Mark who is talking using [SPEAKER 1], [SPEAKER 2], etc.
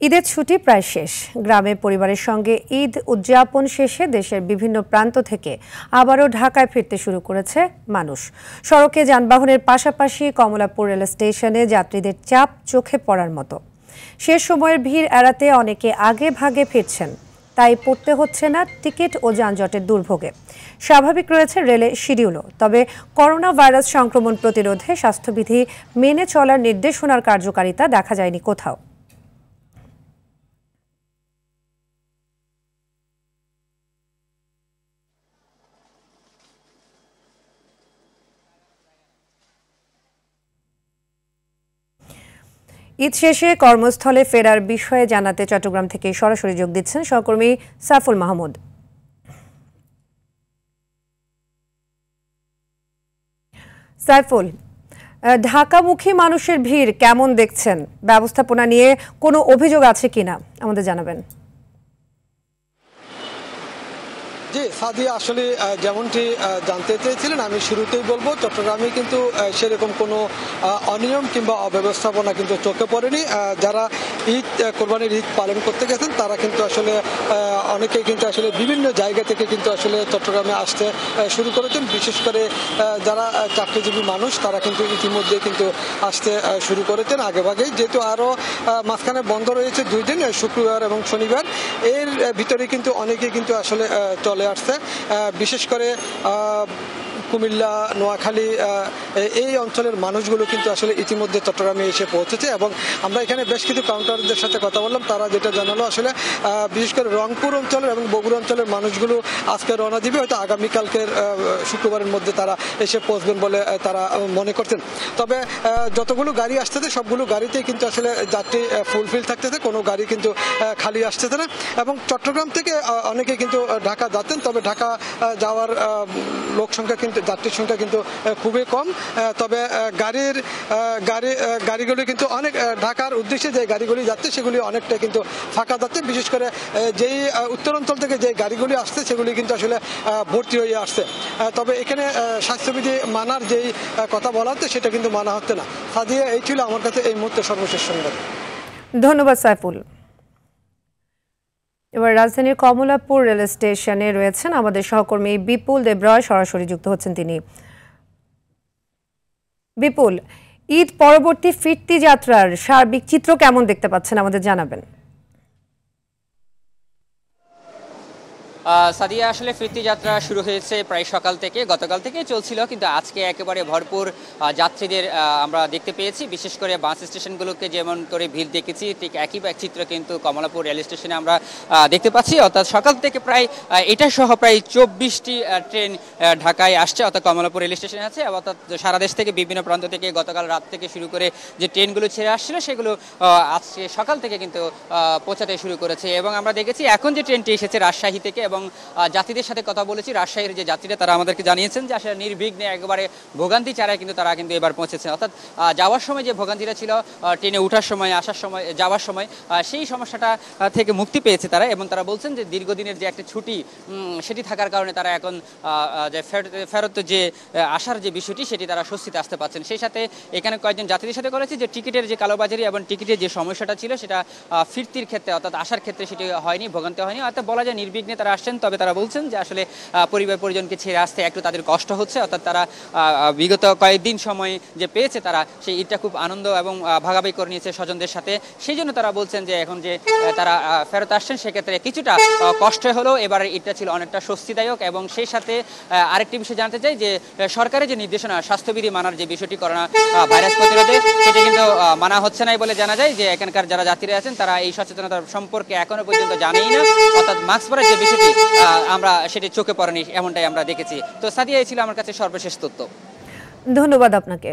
[SPEAKER 1] ঈদের ছুটি প্রায় শেষ। গ্রামে পরিবারের সঙ্গে ঈদ উদযাপন শেষে দেশের বিভিন্ন প্রান্ত থেকে আবারও ঢাকায় ফিরতে শুরু করেছে মানুষ। সড়কে যানবাহনের পাশাপাশি কমলাপুর রেল স্টেশনে যাত্রীদের চাপ চোখে পড়ার মতো। শেষ সময়ের ভিড় এড়াতে অনেকে আগে ভাগে ফিরছেন, তাই পড়তে হচ্ছে না টিকিট ও যানজটের দুর্ভোগে। স্বাভাবিক রয়েছে রেলের শিডিউলও, তবে করোনা ভাইরাস সংক্রমণ প্রতিরোধে স্বাস্থ্যবিধি মেনে চলার নির্দেশনার কার্যকারিতা দেখা যায়নি কোথাও। ঈদ শেষে কর্মস্থলে ফেরার বিষয়ে জানাতে চট্টগ্রাম থেকে সরাসরি যোগ দিচ্ছেন সহকর্মী সাইফুল মাহমুদ। সাইফুল, ঢাকামুখী মানুষের ভিড় কেমন দেখছেন? ব্যবস্থাপনা নিয়ে কোনো অভিযোগ আছে কিনা আমাদের জানাবেন।
[SPEAKER 2] জি সাদিয়া, আসলে যেমনটি জানতে চেয়েছিলেন আমি শুরুতেই বলবো, চট্টগ্রামে কিন্তু সেরকম কোনো অনিয়ম কিংবা অব্যবস্থাপনা কিন্তু চোখে পড়েনি। যারা কোরবানির ঈদ পালন করতে গেছেন তারা কিন্তু আসলে অনেকেই কিন্তু আসলে বিভিন্ন জায়গা থেকে কিন্তু আসলে চট্টগ্রামে আসতে শুরু করেছেন। বিশেষ করে যারা চাকরিজীবী মানুষ তারা কিন্তু ইতিমধ্যে কিন্তু আসতে শুরু করেছেন আগেভাগেই, যেহেতু আরও মাঝখানে বন্ধ রয়েছে 2 দিন, শুক্রবার এবং শনিবার। এর ভিতরে কিন্তু অনেকেই কিন্তু আসলে চলে আসছে। বিশেষ করে কুমিল্লা, নোয়াখালী এই অঞ্চলের মানুষগুলো কিন্তু আসলে ইতিমধ্যে চট্টগ্রামে এসে পৌঁছেছে এবং আমরা এখানে বেশ কিছু কাউন্টারদের সাথে কথা বললাম। তারা যেটা জানালো, আসলে বিশেষ করে রংপুর অঞ্চলের এবং বগুড়া অঞ্চলের মানুষগুলো আজকে রওনা দিবে, হয়তো আগামীকালকের শুক্রবারের মধ্যে তারা এসে পৌঁছবেন বলে তারা মনে করছেন। তবে যতগুলো গাড়ি আসতেছে সবগুলো গাড়িতেই কিন্তু আসলে যাত্রী ফুলফিল থাকতেছে, কোনো গাড়ি কিন্তু খালি আসতেছে না। এবং চট্টগ্রাম থেকে অনেকে কিন্তু ঢাকা যাচ্ছেন, তবে ঢাকা যাওয়ার লোক সংখ্যা কিন্তু যাত্রীর সংখ্যা কিন্তু খুবই কম। তবে গাড়িগুলি কিন্তু অনেক ঢাকার উদ্দেশ্যে যে গাড়িগুলি যাচ্ছে সেগুলি অনেকটা কিন্তু ফাঁকা যাচ্ছে। বিশেষ করে যেই উত্তরাঞ্চল থেকে যে গাড়িগুলি আসছে সেগুলি কিন্তু আসলে ভর্তি হয়ে আসছে। তবে এখানে স্বাস্থ্যবিধি মানার যেই কথা বলা হচ্ছে সেটা কিন্তু মানা হচ্ছে না। সাদিয়া, এই ছিল আমার কাছে এই মুহূর্তে সর্বশেষ সংবাদ।
[SPEAKER 1] ধন্যবাদ সাইফুল। এবার রাজধানীর কমলাপুর রেল স্টেশনে রয়েছেন আমাদের সহকর্মী বিপুল দেবরয়, সরাসরি যুক্ত হচ্ছেন তিনি। বিপুল, ঈদ পরবর্তী ফিরতি যাত্রার সার্বিক চিত্র কেমন দেখতে পাচ্ছেন আমাদের জানাবেন।
[SPEAKER 3] সাদিয়া, আসলে ফিরতি যাত্রা শুরু হয়েছে প্রায় সকাল থেকে, গতকাল থেকে চলছিল, কিন্তু আজকে একেবারে ভরপুর যাত্রীদের আমরা দেখতে পেয়েছি। বিশেষ করে বাস স্টেশনগুলোকে যেমন করে ভিড় দেখেছি, ঠিক একই চিত্র কিন্তু কমলাপুর রেল স্টেশনে আমরা দেখতে পাচ্ছি। অর্থাৎ সকাল থেকে প্রায় এটা সহ প্রায় 24টি ট্রেন ঢাকায় আসছে, অর্থাৎ কমলাপুর রেল স্টেশনে আছে। অর্থাৎ সারা দেশ থেকে বিভিন্ন প্রান্ত থেকে গতকাল রাত থেকে শুরু করে যে ট্রেনগুলো ছেড়ে আসছিল সেগুলো আজকে সকাল থেকে কিন্তু পৌঁছাতে শুরু করেছে। এবং আমরা দেখেছি এখন যে ট্রেনটি এসেছে রাজশাহী থেকে, এবং যাত্রীদের সাথে কথা বলেছি, রাজশাহীর যে যাত্রীরা তারা আমাদেরকে জানিয়েছেন যে আসলে নির্বিঘ্নে একেবারে ভোগান্তি ছাড়াই কিন্তু তারা কিন্তু এবার পৌঁছেছেন। অর্থাৎ যাওয়ার সময় যে ভোগান্তিটা ছিল ট্রেনে ওঠার সময়, আসার সময়, যাওয়ার সময়, সেই সমস্যাটা থেকে মুক্তি পেয়েছে তারা। এবং তারা বলছেন যে দীর্ঘদিনের যে একটা ছুটি সেটি থাকার কারণে তারা এখন যে ফেরত যে আসার যে বিষয়টি সেটি তারা স্বস্তিতে আসতে পারছেন। সেই সাথে এখানে কয়েকজন যাত্রীদের সাথে করেছি যে টিকিটের যে কালোবাজারি এবং টিকিটের যে সমস্যাটা ছিল সেটা ফিরতির ক্ষেত্রে অর্থাৎ আসার ক্ষেত্রে সেটি হয়নি, ভোগান্তি হয়নি। অর্থাৎ বলা যায় নির্বিঘ্নে তারা আসছেন। তবে তারা বলছেন যে আসলে পরিবার পরিজনকে ছেড়ে আসতে একটু তাদের কষ্ট হচ্ছে। অর্থাৎ তারা বিগত কয়েকদিন সময় যে পেয়েছে তারা সেই ঈদটা খুব আনন্দ এবং ভাগাভাগি করে নিয়েছে স্বজনদের সাথে। সেই জন্য তারা বলছেন যে এখন যে তারা ফেরত আসছেন সেক্ষেত্রে কিছুটা কষ্ট হলেও এবারের ঈদটা ছিল অনেকটা স্বস্তিদায়ক। এবং সেই সাথে আরেকটি বিষয় জানতে চাই যে সরকারের যে নির্দেশনা স্বাস্থ্যবিধি মানার যে বিষয়টি করোনা ভাইরাস প্রতিরোধে সেটি কিন্তু মানা হচ্ছে না বলে জানা যায়। যে এখানকার যারা যাত্রীরা আছেন তারা এই সচেতনতার সম্পর্কে এখনো পর্যন্ত জানেই না। অর্থাৎ মাস্ক পরার যে বিষয়টি আমরা সেটি চোখে পড়েনি, এমনটাই আমরা দেখেছি। তো সাদিয়া, এই ছিল আমার কাছে সর্বশেষ তথ্য।
[SPEAKER 1] ধন্যবাদ আপনাকে।